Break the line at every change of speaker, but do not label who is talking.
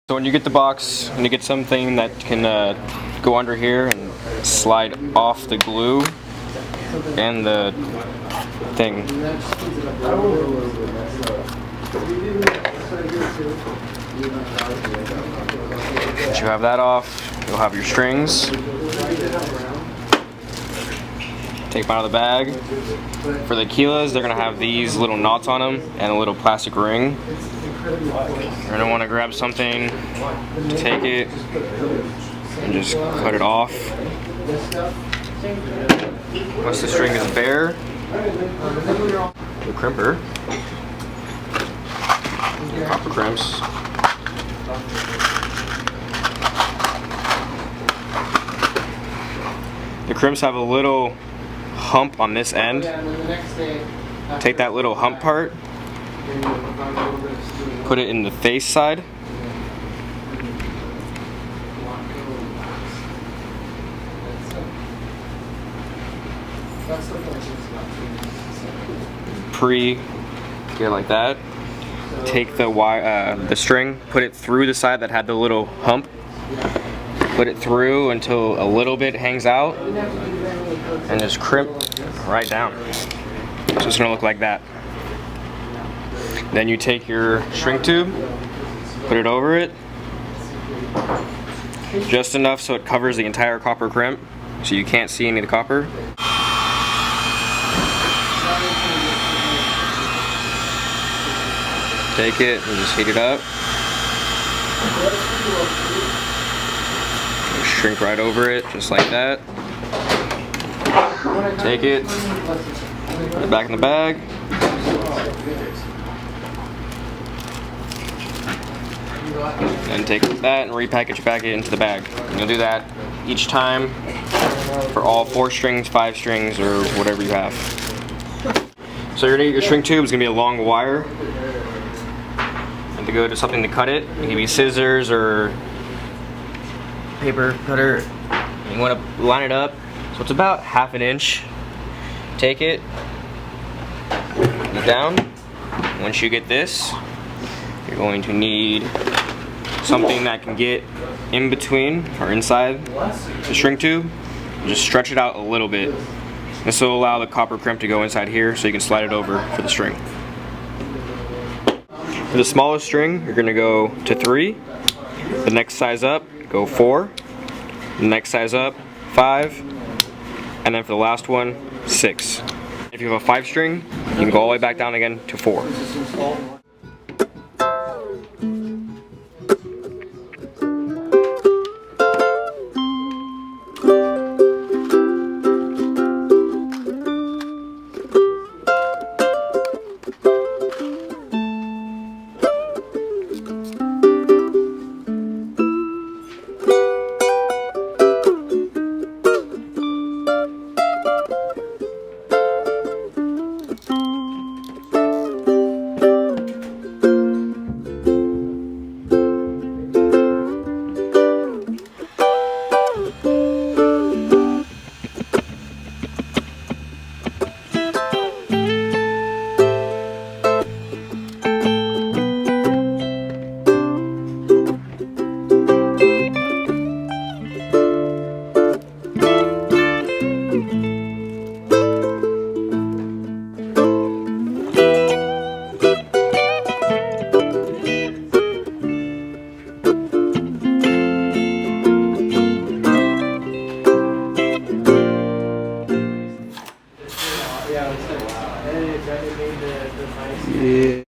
So when you get the box, and you get something that can go under here and slide off the glue and the thing. Once you have that off, you'll have your strings. Take them out of the bag. For the Keelas, they're going to have these little knots on them and a little plastic ring. You're going to want to grab something to take it and just cut it off. Once the string is bare, the crimper, copper crimps, the crimps have a little hump on this end. Take that little hump part, put it in the face side, get it like that. Take the string, put it through the side that had the little hump, put it through until a little bit hangs out, and just crimp right down. So it's gonna look like that. Then you take your shrink tube, put it over it, just enough so it covers the entire copper crimp, so you can't see any of the copper. Take it and just heat it up. Shrink right over it, just like that. Take it, put it back in the bag. And take that and repackage it into the bag. And you'll do that each time for all 4 strings, 5 strings, or whatever you have. So you're gonna get your shrink tube. It's gonna be a long wire. And to go to something to cut it, it can be scissors or paper cutter. You want to line it up so it's about 1/2 inch. Take it, put it down. Once you get this, you're going to need something that can get in between or inside the shrink tube. Just stretch it out a little bit. This will allow the copper crimp to go inside here so you can slide it over for the string. For the smallest string, you're going to go to 3. The next size up, go 4. The next size up, 5. And then for the last one, 6. If you have a 5 string, you can go all the way back down again to 4. Yeah.